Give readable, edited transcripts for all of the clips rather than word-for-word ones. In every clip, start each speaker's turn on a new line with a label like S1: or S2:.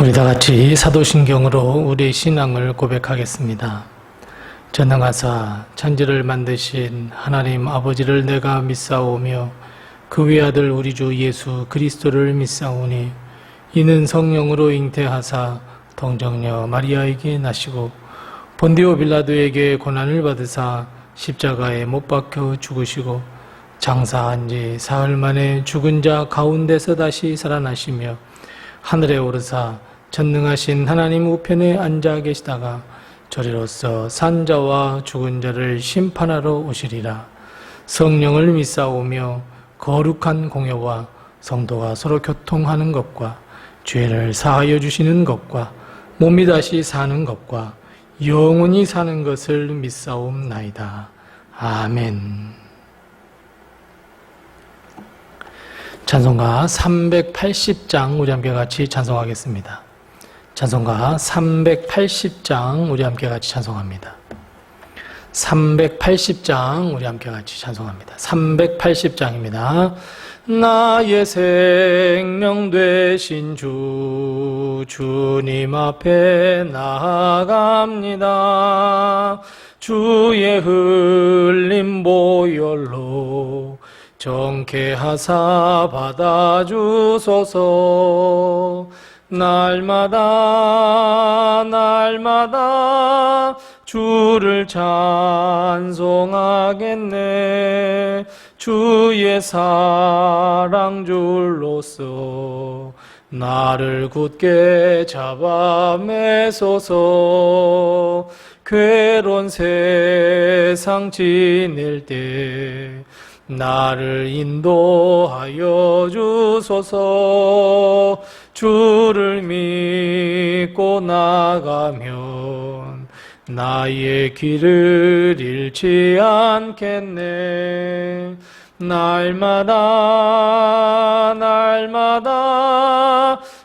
S1: 우리 다 같이 사도신경으로 우리의 신앙을 고백하겠습니다. 전능하사 천지를 만드신 하나님 아버지를 내가 믿사오며 그 외아들 우리 주 예수 그리스도를 믿사오니 이는 성령으로 잉태하사 동정녀 마리아에게 나시고 본디오 빌라도에게 고난을 받으사 십자가에 못 박혀 죽으시고 장사한 지 사흘 만에 죽은 자 가운데서 다시 살아나시며 하늘에 오르사 전능하신 하나님 우편에 앉아 계시다가 저리로서 산 자와 죽은 자를 심판하러 오시리라. 성령을 믿사오며 거룩한 공회와 성도가 서로 교통하는 것과 죄를 사하여 주시는 것과 몸이 다시 사는 것과 영원히 사는 것을 믿사옵나이다. 아멘. 찬송가 380장 우리 함께 같이 찬송하겠습니다. 찬송가 380장 우리 함께 같이 찬송합니다. 380장 우리 함께 같이 찬송합니다. 380장입니다. 나의 생명 되신 주님 앞에 나아갑니다. 주의 흘린 보혈로 정케하사 받아주소서. 날마다 주를 찬송하겠네. 주의 사랑 줄로서 나를 굳게 잡아 매소서. 괴로운 세상 지낼 때 나를 인도하여 주소서. 주를 믿고 나가면 나의 길을 잃지 않겠네. 날마다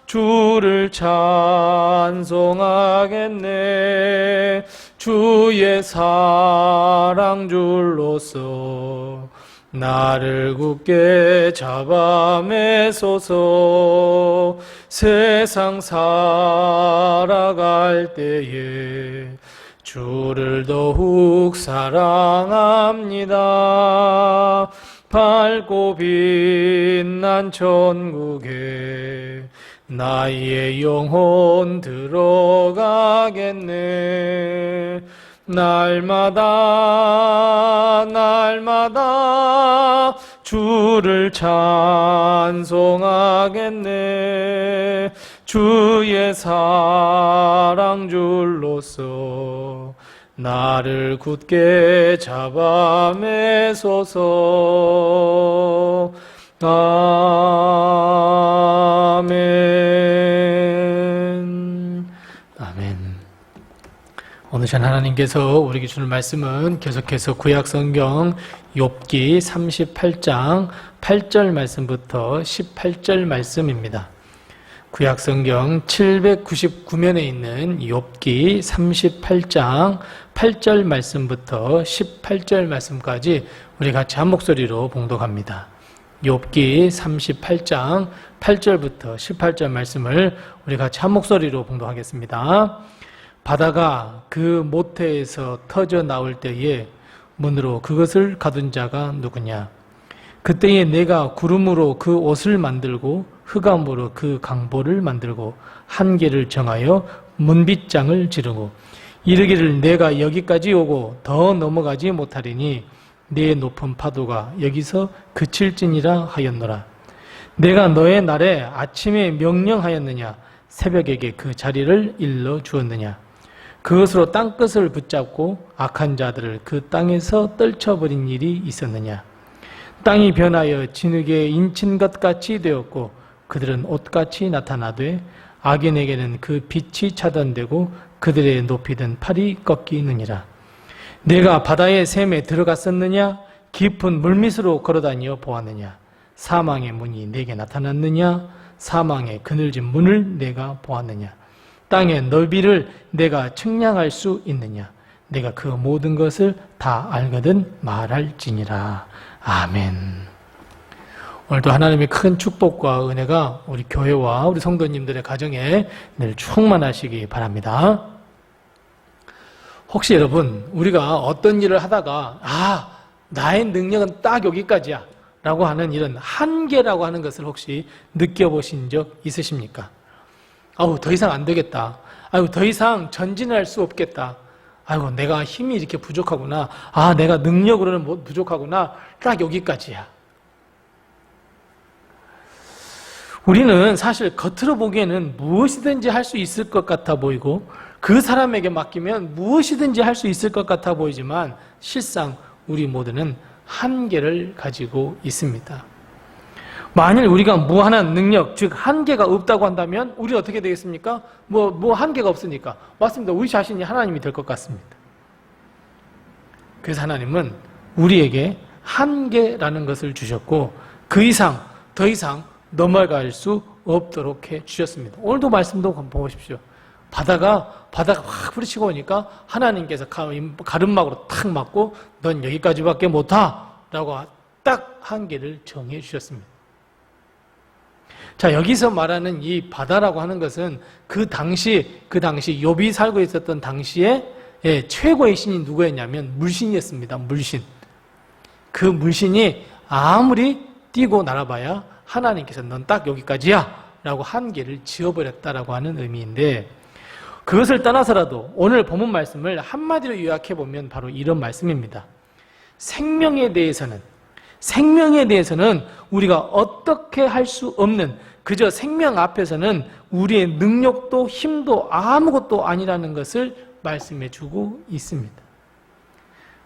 S1: 주를 찬송하겠네. 주의 사랑 줄로서 나를 굳게 잡아 매소서. 세상 살아갈 때에 주를 더욱 사랑합니다. 밝고 빛난 천국에 나의 영혼 들어가겠네. 날마다 주를 찬송하겠네. 주의 사랑 줄로서 나를 굳게 잡아 매소서. 아멘. 아멘. 오늘 전 하나님께서 우리에게 주는 말씀은 계속해서 구약성경 욥기 38장 8절 말씀부터 18절 말씀입니다. 구약성경 799면에 있는 욥기 38장 8절 말씀부터 18절 말씀까지 우리 같이 한 목소리로 봉독합니다. 욥기 38장 8절부터 18절 말씀을 우리 같이 한 목소리로 봉독하겠습니다. 바다가 그 모태에서 터져 나올 때에 문으로 그것을 가둔 자가 누구냐? 그때에 내가 구름으로 그 옷을 만들고 흑암으로 그 강보를 만들고 한계를 정하여 문빗장을 지르고 이르기를 내가 여기까지 오고 더 넘어가지 못하리니 내 높은 파도가 여기서 그칠지니라 하였노라. 내가 너의 날에 아침에 명령하였느냐? 새벽에게 그 자리를 일러 주었느냐? 그것으로 땅끝을 붙잡고 악한 자들을 그 땅에서 떨쳐버린 일이 있었느냐? 땅이 변하여 진흙에 인친 것 같이 되었고 그들은 옷같이 나타나되 악인에게는 그 빛이 차단되고 그들의 높이든 팔이 꺾이느니라. 내가 바다의 샘에 들어갔었느냐? 깊은 물밑으로 걸어다니어 보았느냐? 사망의 문이 내게 나타났느냐? 사망의 그늘진 문을 내가 보았느냐? 땅의 넓이를 내가 측량할 수 있느냐? 내가 그 모든 것을 다 알거든 말할지니라. 아멘. 오늘도 하나님의 큰 축복과 은혜가 우리 교회와 우리 성도님들의 가정에 늘 충만하시기 바랍니다. 혹시 여러분, 우리가 어떤 일을 하다가 나의 능력은 딱 여기까지야 라고 하는 이런 한계라고 하는 것을 혹시 느껴보신 적 있으십니까? 더 이상 안 되겠다. 더 이상 전진할 수 없겠다. 내가 힘이 이렇게 부족하구나. 내가 능력으로는 부족하구나. 딱 여기까지야. 우리는 사실 겉으로 보기에는 무엇이든지 할 수 있을 것 같아 보이고 그 사람에게 맡기면 무엇이든지 할 수 있을 것 같아 보이지만 실상 우리 모두는 한계를 가지고 있습니다. 만일 우리가 무한한 능력, 즉 한계가 없다고 한다면 우리는 어떻게 되겠습니까? 한계가 없으니까. 맞습니다. 우리 자신이 하나님이 될 것 같습니다. 그래서 하나님은 우리에게 한계라는 것을 주셨고 그 이상, 더 이상 넘어갈 수 없도록 해주셨습니다. 오늘도 말씀도 보십시오. 바다가 확 부딪히고 오니까 하나님께서 가름막으로 탁 맞고 넌 여기까지밖에 못하 라고 딱 한계를 정해 주셨습니다. 자, 여기서 말하는 이 바다라고 하는 것은 그 당시 욥이 살고 있었던 당시에 최고의 신이 누구였냐면 물신이었습니다. 물신. 그 물신이 아무리 뛰고 날아봐야 하나님께서 넌 딱 여기까지야 라고 한계를 지어버렸다라고 하는 의미인데, 그것을 떠나서라도 오늘 본문 말씀을 한마디로 요약해보면 바로 이런 말씀입니다. 생명에 대해서는 우리가 어떻게 할 수 없는, 그저 생명 앞에서는 우리의 능력도 힘도 아무것도 아니라는 것을 말씀해 주고 있습니다.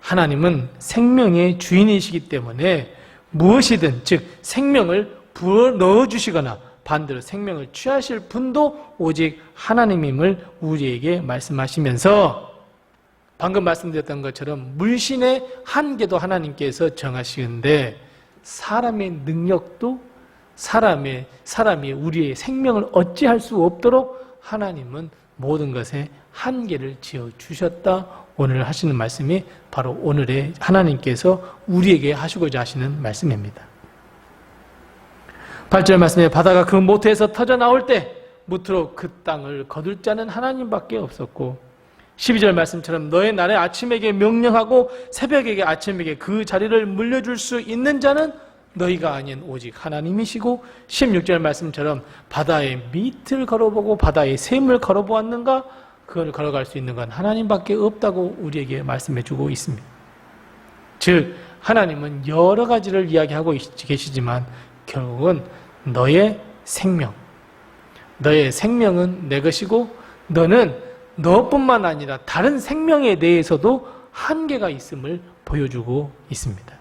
S1: 하나님은 생명의 주인이시기 때문에 무엇이든, 즉 생명을 불어넣어 주시거나 반대로 생명을 취하실 분도 오직 하나님임을 우리에게 말씀하시면서, 방금 말씀드렸던 것처럼 물신의 한계도 하나님께서 정하시는데 사람의 능력도 사람이 우리의 생명을 어찌할 수 없도록 하나님은 모든 것에 한계를 지어주셨다. 오늘 하시는 말씀이 바로 오늘의 하나님께서 우리에게 하시고자 하시는 말씀입니다. 8절 말씀에 바다가 그 모태에서 터져 나올 때 무트로 그 땅을 거둘 자는 하나님밖에 없었고, 12절 말씀처럼 너의 날에 아침에게 명령하고 새벽에게 아침에게 그 자리를 물려줄 수 있는 자는 너희가 아닌 오직 하나님이시고, 16절 말씀처럼 바다의 밑을 걸어보고 바다의 샘을 걸어보았는가? 그걸 걸어갈 수 있는 건 하나님밖에 없다고 우리에게 말씀해주고 있습니다. 즉 하나님은 여러 가지를 이야기하고 계시지만 결국은 너의 생명은 내 것이고 너는 너뿐만 아니라 다른 생명에 대해서도 한계가 있음을 보여주고 있습니다.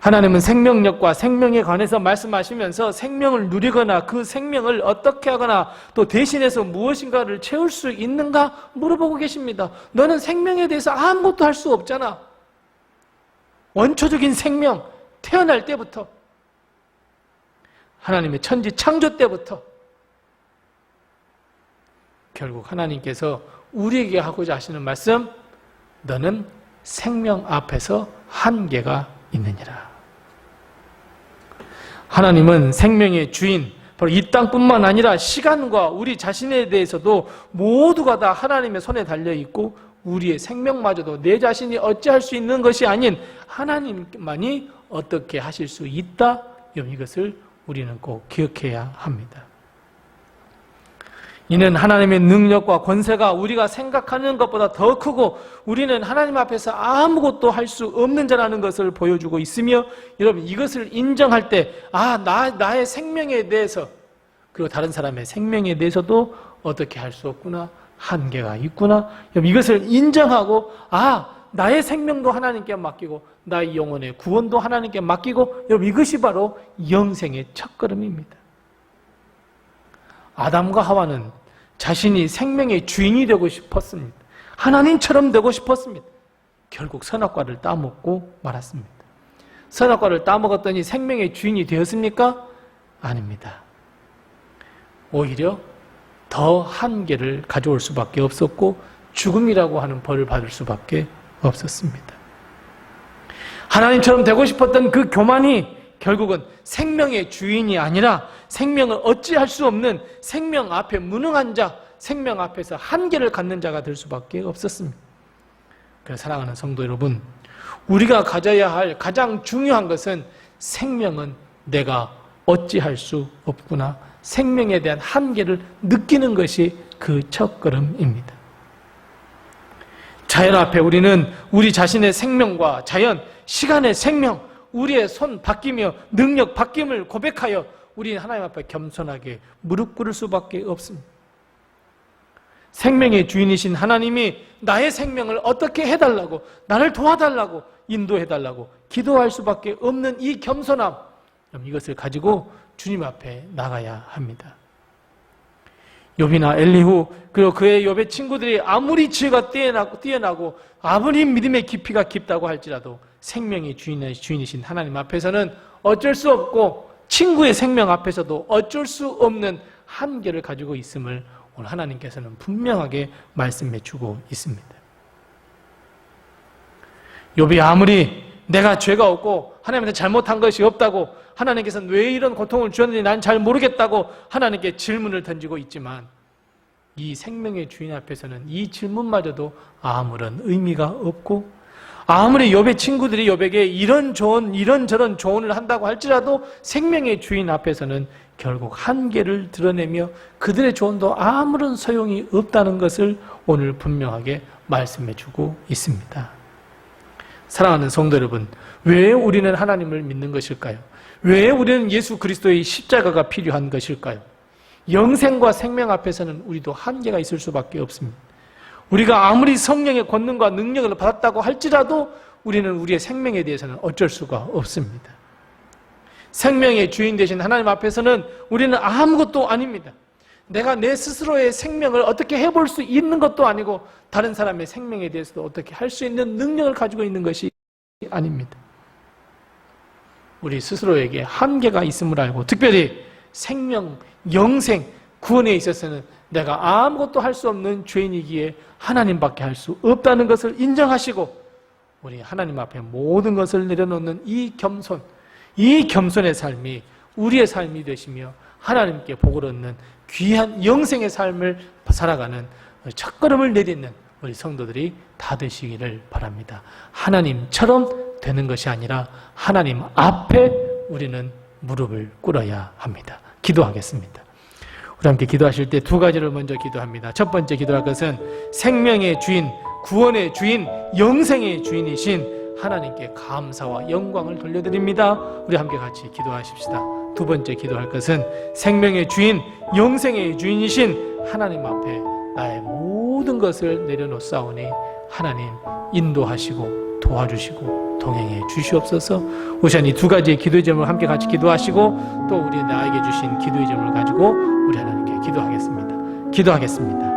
S1: 하나님은 생명력과 생명에 관해서 말씀하시면서 생명을 누리거나 그 생명을 어떻게 하거나 또 대신해서 무엇인가를 채울 수 있는가 물어보고 계십니다. 너는 생명에 대해서 아무것도 할 수 없잖아. 원초적인 생명, 태어날 때부터 하나님의 천지 창조 때부터 결국 하나님께서 우리에게 하고자 하시는 말씀, 너는 생명 앞에서 한계가 있느니라. 하나님은 생명의 주인, 바로 이 땅뿐만 아니라 시간과 우리 자신에 대해서도 모두가 다 하나님의 손에 달려있고 우리의 생명마저도 내 자신이 어찌할 수 있는 것이 아닌 하나님만이 어떻게 하실 수 있다. 이것을 우리는 꼭 기억해야 합니다. 이는 하나님의 능력과 권세가 우리가 생각하는 것보다 더 크고 우리는 하나님 앞에서 아무것도 할 수 없는 자라는 것을 보여주고 있으며, 여러분 이것을 인정할 때 나의 생명에 대해서 그리고 다른 사람의 생명에 대해서도 어떻게 할 수 없구나, 한계가 있구나, 여러분 이것을 인정하고 나의 생명도 하나님께 맡기고 나의 영혼의 구원도 하나님께 맡기고, 여러분 이것이 바로 영생의 첫걸음입니다. 아담과 하와는 자신이 생명의 주인이 되고 싶었습니다. 하나님처럼 되고 싶었습니다. 결국 선악과를 따먹고 말았습니다. 선악과를 따먹었더니 생명의 주인이 되었습니까? 아닙니다. 오히려 더 한계를 가져올 수밖에 없었고 죽음이라고 하는 벌을 받을 수밖에 없었습니다. 하나님처럼 되고 싶었던 그 교만이 결국은 생명의 주인이 아니라 생명을 어찌할 수 없는 생명 앞에 무능한 자, 생명 앞에서 한계를 갖는 자가 될 수밖에 없었습니다. 그래서 사랑하는 성도 여러분, 우리가 가져야 할 가장 중요한 것은 생명은 내가 어찌할 수 없구나, 생명에 대한 한계를 느끼는 것이 그 첫걸음입니다. 자연 앞에 우리는 우리 자신의 생명과 자연, 시간의 생명, 우리의 손 바뀌며 능력 바뀜을 고백하여 우리는 하나님 앞에 겸손하게 무릎 꿇을 수밖에 없습니다. 생명의 주인이신 하나님이 나의 생명을 어떻게 해달라고, 나를 도와달라고, 인도해달라고 기도할 수밖에 없는 이 겸손함, 이것을 가지고 주님 앞에 나가야 합니다. 욥이나 엘리후, 그리고 그의 욥의 친구들이 아무리 지혜가 뛰어나고 아무리 믿음의 깊이가 깊다고 할지라도 생명의 주인이신 하나님 앞에서는 어쩔 수 없고, 친구의 생명 앞에서도 어쩔 수 없는 한계를 가지고 있음을 오늘 하나님께서는 분명하게 말씀해 주고 있습니다. 욥이 아무리 내가 죄가 없고 하나님한테 잘못한 것이 없다고, 하나님께서는 왜 이런 고통을 주었는지 난 잘 모르겠다고 하나님께 질문을 던지고 있지만, 이 생명의 주인 앞에서는 이 질문마저도 아무런 의미가 없고, 아무리 욥의 친구들이 욥에게 이런저런 조언을 한다고 할지라도 생명의 주인 앞에서는 결국 한계를 드러내며 그들의 조언도 아무런 소용이 없다는 것을 오늘 분명하게 말씀해 주고 있습니다. 사랑하는 성도 여러분, 왜 우리는 하나님을 믿는 것일까요? 왜 우리는 예수 그리스도의 십자가가 필요한 것일까요? 영생과 생명 앞에서는 우리도 한계가 있을 수밖에 없습니다. 우리가 아무리 성령의 권능과 능력을 받았다고 할지라도 우리는 우리의 생명에 대해서는 어쩔 수가 없습니다. 생명의 주인 되신 하나님 앞에서는 우리는 아무것도 아닙니다. 내가 내 스스로의 생명을 어떻게 해볼 수 있는 것도 아니고, 다른 사람의 생명에 대해서도 어떻게 할 수 있는 능력을 가지고 있는 것이 아닙니다. 우리 스스로에게 한계가 있음을 알고, 특별히 생명, 영생, 구원에 있어서는 내가 아무것도 할 수 없는 죄인이기에 하나님밖에 할 수 없다는 것을 인정하시고, 우리 하나님 앞에 모든 것을 내려놓는 이 겸손의 삶이 우리의 삶이 되시며 하나님께 복을 얻는 귀한 영생의 삶을 살아가는 첫걸음을 내딛는 우리 성도들이 다 되시기를 바랍니다. 하나님처럼 되는 것이 아니라 하나님 앞에 우리는 무릎을 꿇어야 합니다. 기도하겠습니다. 우리 함께 기도하실 때 두 가지를 먼저 기도합니다. 첫 번째 기도할 것은 생명의 주인, 구원의 주인, 영생의 주인이신 하나님께 감사와 영광을 돌려드립니다. 우리 함께 같이 기도하십시다. 두 번째 기도할 것은 생명의 주인, 영생의 주인이신 하나님 앞에 나의 모든 것을 내려놓사오니 하나님 인도하시고 도와주시고 동행해 주시옵소서. 우선 이 두 가지의 기도의 점을 함께 같이 기도하시고, 또 우리 나에게 주신 기도의 점을 가지고 우리 하나님께 기도하겠습니다. 기도하겠습니다.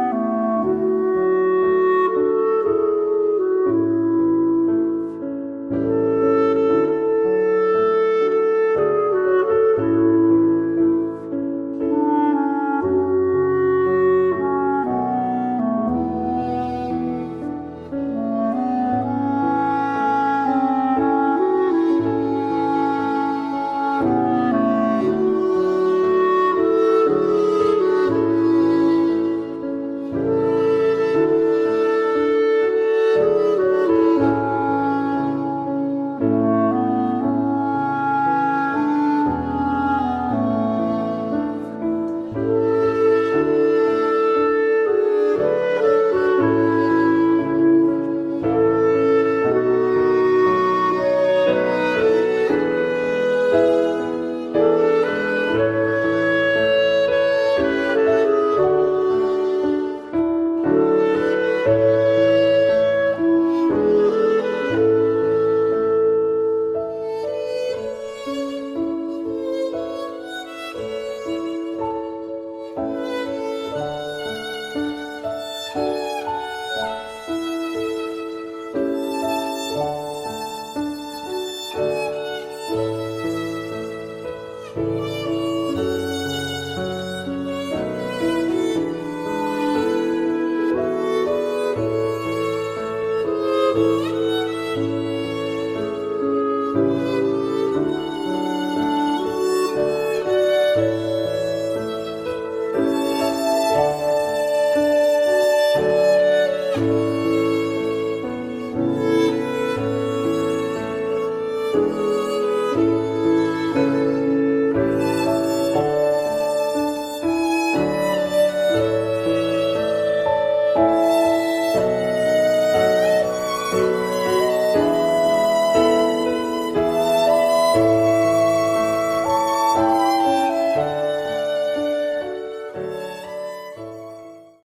S2: 주옵소서.